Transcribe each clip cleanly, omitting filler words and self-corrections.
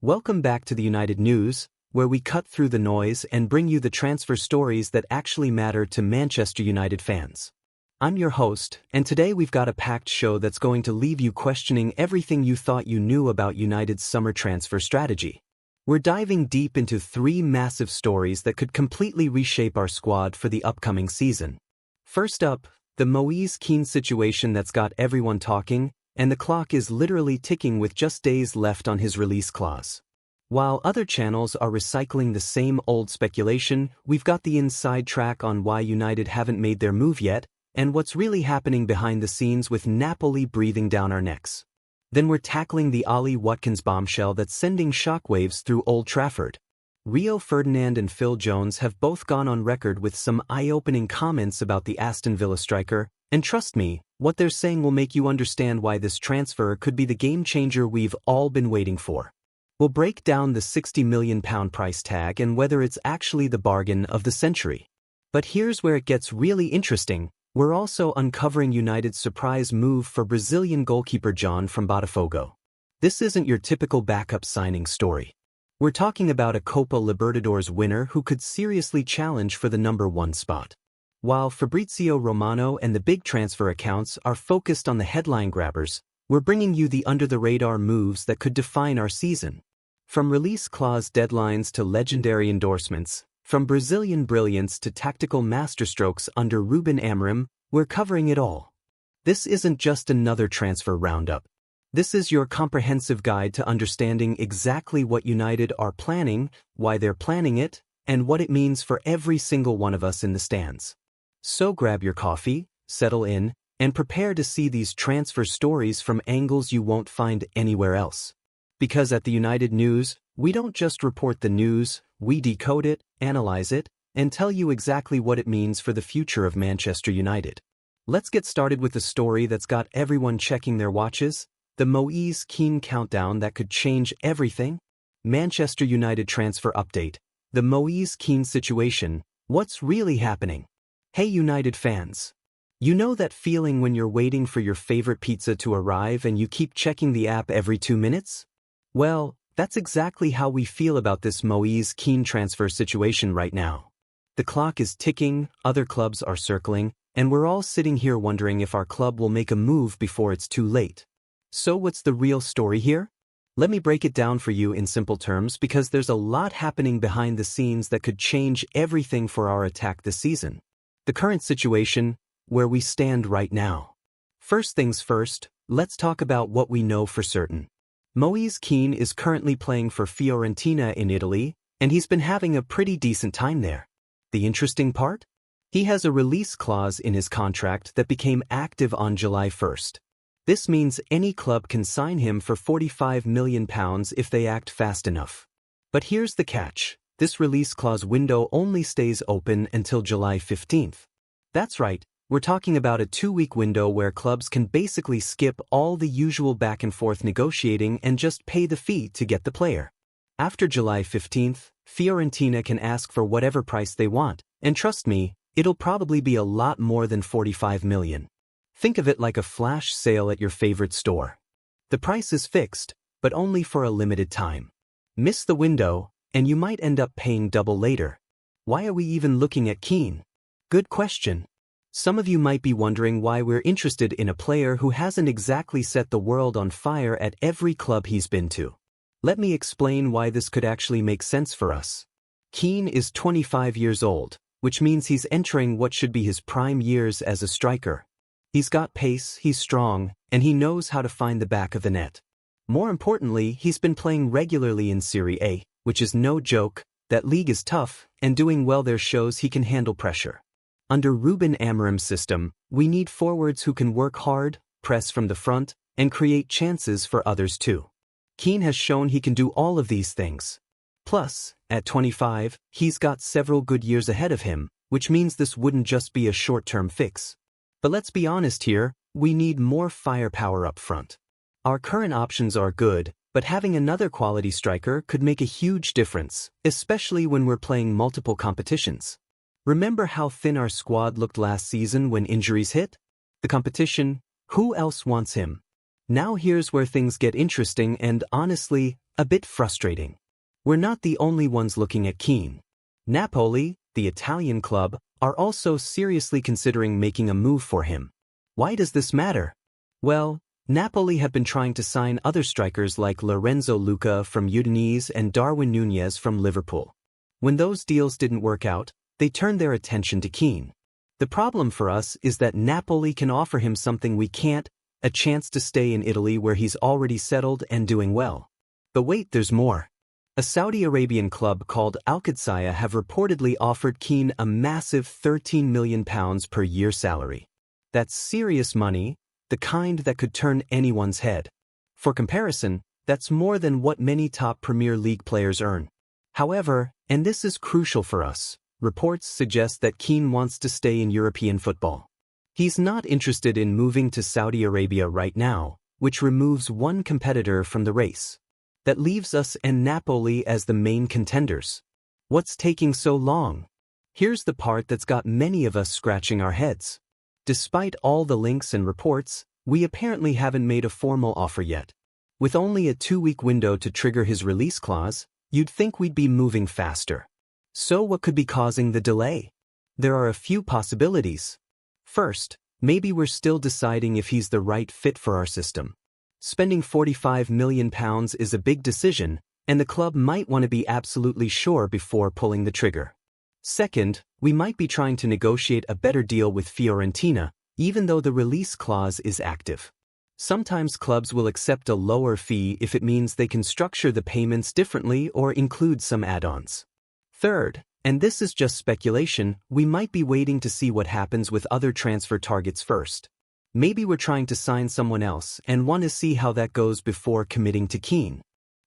Welcome back to the United News, where we cut through the noise and bring you the transfer stories that actually matter to Manchester United fans. I'm your host, and today we've got a packed show that's going to leave you questioning everything you thought you knew about United's summer transfer strategy. We're diving deep into three massive stories that could completely reshape our squad for the upcoming season. First up, the Moise Kean situation that's got everyone talking, and the clock is literally ticking with just days left on his release clause. While other channels are recycling the same old speculation, we've got the inside track on why United haven't made their move yet, and what's really happening behind the scenes with Napoli breathing down our necks. Then we're tackling the Ollie Watkins bombshell that's sending shockwaves through Old Trafford. Rio Ferdinand and Phil Jones have both gone on record with some eye-opening comments about the Aston Villa striker, and trust me, what they're saying will make you understand why this transfer could be the game-changer we've all been waiting for. We'll break down the £60 million price tag and whether it's actually the bargain of the century. But here's where it gets really interesting. We're also uncovering United's surprise move for Brazilian goalkeeper John from Botafogo. This isn't your typical backup signing story. We're talking about a Copa Libertadores winner who could seriously challenge for the #1 spot. While Fabrizio Romano and the big transfer accounts are focused on the headline grabbers, we're bringing you the under-the-radar moves that could define our season. From release clause deadlines to legendary endorsements, from Brazilian brilliance to tactical masterstrokes under Ruben Amorim, we're covering it all. This isn't just another transfer roundup. This is your comprehensive guide to understanding exactly what United are planning, why they're planning it, and what it means for every single one of us in the stands. So grab your coffee, settle in, and prepare to see these transfer stories from angles you won't find anywhere else. Because at the United News, we don't just report the news, we decode it, analyze it, and tell you exactly what it means for the future of Manchester United. Let's get started with the story that's got everyone checking their watches. The Moise Kean countdown that could change everything? Manchester United transfer update. The Moise Kean situation. What's really happening? Hey United fans. You know that feeling when you're waiting for your favorite pizza to arrive and you keep checking the app every 2 minutes? Well, that's exactly how we feel about this Moise Kean transfer situation right now. The clock is ticking, other clubs are circling, and we're all sitting here wondering if our club will make a move before it's too late. So what's the real story here? Let me break it down for you in simple terms because there's a lot happening behind the scenes that could change everything for our attack this season. The current situation, where we stand right now. First things first, let's talk about what we know for certain. Moise Kean is currently playing for Fiorentina in Italy, and he's been having a pretty decent time there. The interesting part? He has a release clause in his contract that became active on July 1st. This means any club can sign him for £45 million if they act fast enough. But here's the catch. This release clause window only stays open until July 15th. That's right, we're talking about a 2-week window where clubs can basically skip all the usual back-and-forth negotiating and just pay the fee to get the player. After July 15th, Fiorentina can ask for whatever price they want, and trust me, it'll probably be a lot more than £45 million. Think of it like a flash sale at your favorite store. The price is fixed, but only for a limited time. Miss the window, and you might end up paying double later. Why are we even looking at Kean? Good question. Some of you might be wondering why we're interested in a player who hasn't exactly set the world on fire at every club he's been to. Let me explain why this could actually make sense for us. Kean is 25 years old, which means he's entering what should be his prime years as a striker. He's got pace, he's strong, and he knows how to find the back of the net. More importantly, he's been playing regularly in Serie A, which is no joke. That league is tough, and doing well there shows he can handle pressure. Under Ruben Amorim's system, we need forwards who can work hard, press from the front, and create chances for others too. Kean has shown he can do all of these things. Plus, at 25, he's got several good years ahead of him, which means this wouldn't just be a short-term fix. But let's be honest here, we need more firepower up front. Our current options are good, but having another quality striker could make a huge difference, especially when we're playing multiple competitions. Remember how thin our squad looked last season when injuries hit? The competition, who else wants him? Now here's where things get interesting and honestly, A bit frustrating. We're not the only ones looking at Keane. Napoli, the Italian club, are also seriously considering making a move for him. Why does this matter? Well, Napoli have been trying to sign other strikers like Lorenzo Luca from Udinese and Darwin Núñez from Liverpool. When those deals didn't work out, they turned their attention to Keane. The problem for us is that Napoli can offer him something we can't, a chance to stay in Italy where he's already settled and doing well. But wait, there's more. A Saudi Arabian club called Al-Qadsiya have reportedly offered Keane a massive £13 million per year salary. That's serious money, the kind that could turn anyone's head. For comparison, that's more than what many top Premier League players earn. However, and this is crucial for us, reports suggest that Keane wants to stay in European football. He's not interested in moving to Saudi Arabia right now, which removes one competitor from the race. That leaves us and Napoli as the main contenders. What's taking so long? Here's the part that's got many of us scratching our heads. Despite all the links and reports, we apparently haven't made a formal offer yet. With only a 2-week window to trigger his release clause, you'd think we'd be moving faster. So what could be causing the delay? There are a few possibilities. First, maybe we're still deciding if he's the right fit for our system. Spending £45 million is a big decision, and the club might want to be absolutely sure before pulling the trigger. Second, we might be trying to negotiate a better deal with Fiorentina, even though the release clause is active. Sometimes clubs will accept a lower fee if it means they can structure the payments differently or include some add-ons. Third, and this is just speculation, we might be waiting to see what happens with other transfer targets first. Maybe we're trying to sign someone else and want to see how that goes before committing to Keane.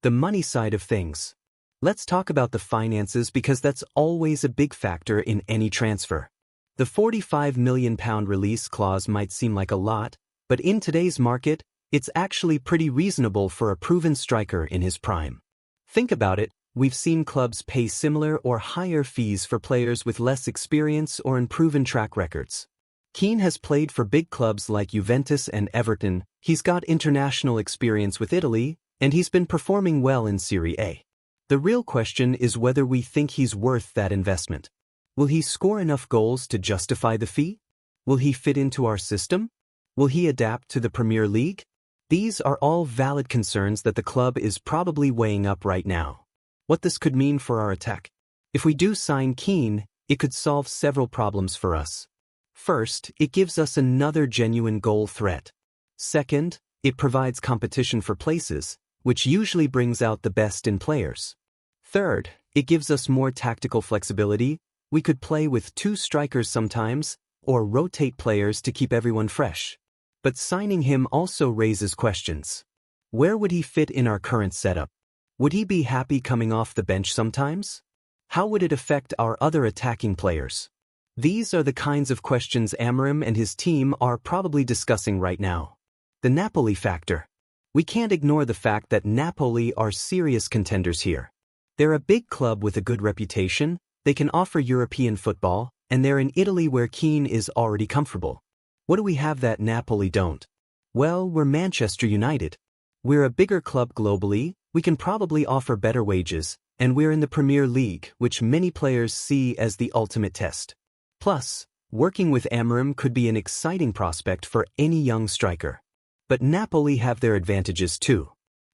The money side of things. Let's talk about the finances because that's always a big factor in any transfer. The £45 million release clause might seem like a lot, but in today's market, it's actually pretty reasonable for a proven striker in his prime. Think about it, we've seen clubs pay similar or higher fees for players with less experience or unproven track records. Keane has played for big clubs like Juventus and Everton, he's got international experience with Italy, and he's been performing well in Serie A. The real question is whether we think he's worth that investment. Will he score enough goals to justify the fee? Will he fit into our system? Will he adapt to the Premier League? These are all valid concerns that the club is probably weighing up right now. What this could mean for our attack. If we do sign Keane, it could solve several problems for us. First, it gives us another genuine goal threat. Second, it provides competition for places, which usually brings out the best in players. Third, it gives us more tactical flexibility. We could play with 2 strikers sometimes, or rotate players to keep everyone fresh. But signing him also raises questions. Where would he fit in our current setup? Would he be happy coming off the bench sometimes? How would it affect our other attacking players? These are the kinds of questions Amorim and his team are probably discussing right now. The Napoli factor. We can't ignore the fact that Napoli are serious contenders here. They're a big club with a good reputation, they can offer European football, and they're in Italy where Keane is already comfortable. What do we have that Napoli don't? Well, we're Manchester United. We're a bigger club globally, we can probably offer better wages, and we're in the Premier League, which many players see as the ultimate test. Plus, working with Amorim could be an exciting prospect for any young striker. But Napoli have their advantages too.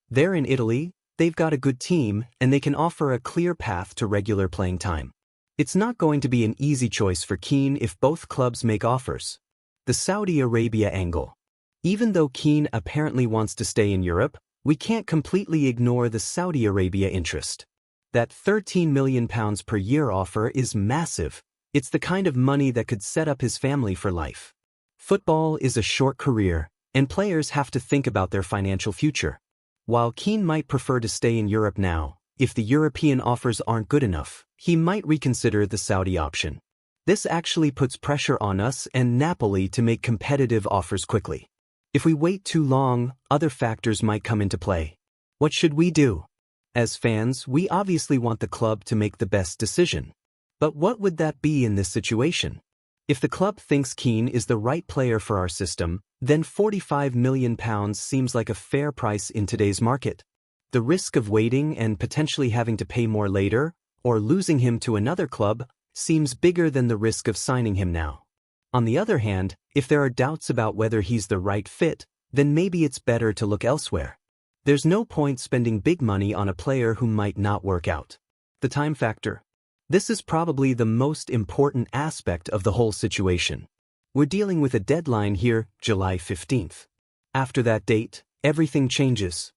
They're in Italy, they've got a good team, and they can offer a clear path to regular playing time. It's not going to be an easy choice for Keane if both clubs make offers. The Saudi Arabia angle. Even though Keane apparently wants to stay in Europe, we can't completely ignore the Saudi Arabia interest. That £13 million per year offer is massive. It's the kind of money that could set up his family for life. Football is a short career, and players have to think about their financial future. While Keane might prefer to stay in Europe now, if the European offers aren't good enough, he might reconsider the Saudi option. This actually puts pressure on us and Napoli to make competitive offers quickly. If we wait too long, other factors might come into play. What should we do? As fans, we obviously want the club to make the best decision. But what would that be in this situation? If the club thinks Keane is the right player for our system, then £45 million seems like a fair price in today's market. The risk of waiting and potentially having to pay more later, or losing him to another club, seems bigger than the risk of signing him now. On the other hand, if there are doubts about whether he's the right fit, then maybe it's better to look elsewhere. There's no point spending big money on a player who might not work out. The time factor. This is probably the most important aspect of the whole situation. We're dealing with a deadline here, July 15th. After that date, everything changes.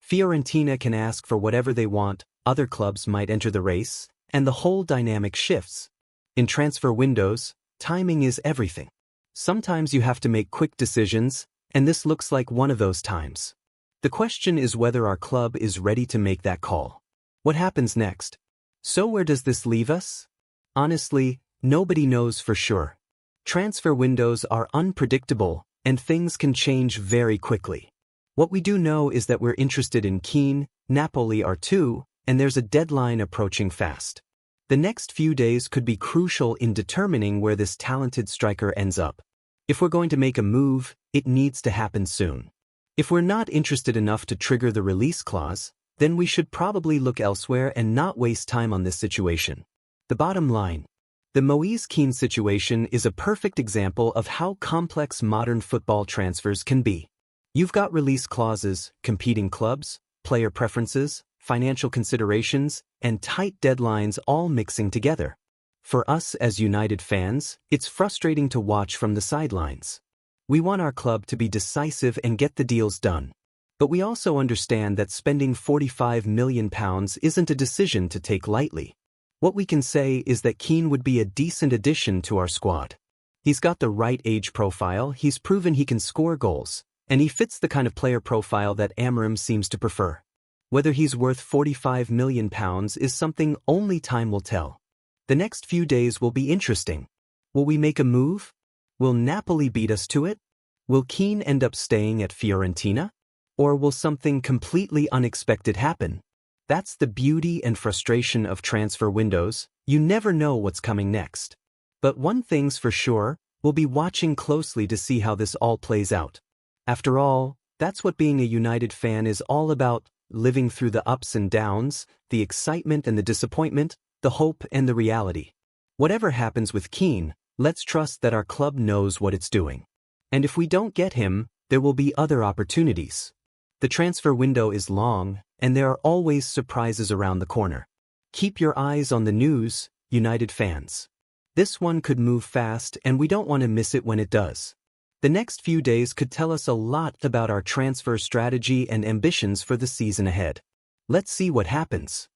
Fiorentina can ask for whatever they want, other clubs might enter the race, and the whole dynamic shifts. In transfer windows, timing is everything. Sometimes you have to make quick decisions, and this looks like one of those times. The question is whether our club is ready to make that call. What happens next? So where does this leave us? Honestly, nobody knows for sure. Transfer windows are unpredictable, and things can change very quickly. What we do know is that we're interested in Keane, Napoli are too, and there's a deadline approaching fast. The next few days could be crucial in determining where this talented striker ends up. If we're going to make a move, it needs to happen soon. If we're not interested enough to trigger the release clause, then we should probably look elsewhere and not waste time on this situation. The bottom line. The Moise Kean situation is a perfect example of how complex modern football transfers can be. You've got release clauses, competing clubs, player preferences, financial considerations, and tight deadlines all mixing together. For us as United fans, it's frustrating to watch from the sidelines. We want our club to be decisive and get the deals done. But we also understand that spending £45 million isn't a decision to take lightly. What we can say is that Keane would be a decent addition to our squad. He's got the right age profile, he's proven he can score goals, and he fits the kind of player profile that Amorim seems to prefer. Whether he's worth £45 million is something only time will tell. The next few days will be interesting. Will we make a move? Will Napoli beat us to it? Will Keane end up staying at Fiorentina? Or will something completely unexpected happen? That's the beauty and frustration of transfer windows. You never know what's coming next. But one thing's for sure, we'll be watching closely to see how this all plays out. After all, that's what being a United fan is all about, living through the ups and downs, the excitement and the disappointment, the hope and the reality. Whatever happens with Keane, let's trust that our club knows what it's doing. And if we don't get him, there will be other opportunities. The transfer window is long, and there are always surprises around the corner. Keep your eyes on the news, United fans. This one could move fast, and we don't want to miss it when it does. The next few days could tell us a lot about our transfer strategy and ambitions for the season ahead. Let's see what happens.